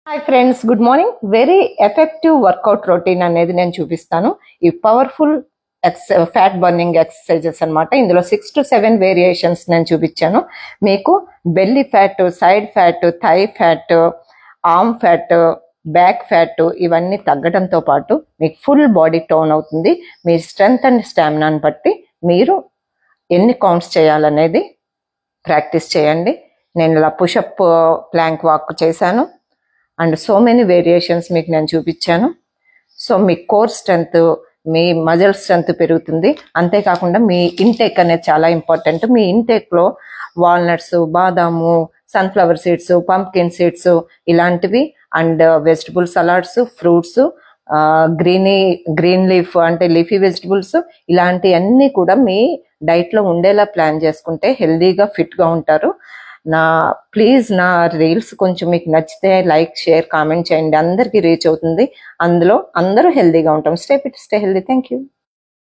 Hi friends, good morning. Very effective work out routine అనేది నేను చూపిస్తాను. ఈ పవర్ఫుల్ ఫ్యాట్ బర్నింగ్ ఎక్సర్సైజెస్ అన్నమాట. ఇందులో 6 to 7 వేరియేషన్స్ నేను చూపించాను. మీకు belly fat, side fat, thigh fat, arm fat, back fat ఇవన్నీ తగ్గడంతో పాటు మీకు ఫుల్ బాడీ టోన్ అవుతుంది. మీ స్ట్రెంగ్త్ అండ్ స్టామినాని బట్టి మీరు ఎన్ని కౌంట్స్ చేయాలనేది ప్రాక్టీస్ చేయండి. నేను ఇలా పుషప్, ప్లాంక్ వాక్ చేశాను అండ్ సో మెనీ వేరియేషన్స్ మీకు నేను చూపించాను. సో మీ కోర్ స్ట్రెంగ్త్, మీ మజిల్ స్ట్రెంగ్త్ పెరుగుతుంది. అంతేకాకుండా మీ ఇంటేక్ అనేది చాలా ఇంపార్టెంట్. మీ ఇంటేక్లో వాల్నట్స్, బాదాము, సన్ఫ్లవర్ సీడ్స్, పంప్కిన్ సీడ్స్ ఇలాంటివి and vegetable salads, fruits, green leaf అంటే లీఫీ వెజిటబుల్స్ ఇలాంటివన్నీ కూడా మీ డైట్లో ఉండేలా ప్లాన్ చేసుకుంటే హెల్దీగా ఫిట్గా ఉంటారు. ప్లీజ్ నా రీల్స్ కొంచెం మీకు నచ్చితే లైక్, షేర్, కామెంట్ చేయండి. అందరికీ రీచ్ అవుతుంది. అందులో అందరూ హెల్దీగా ఉంటాం. Stay fit, stay healthy. Thank you.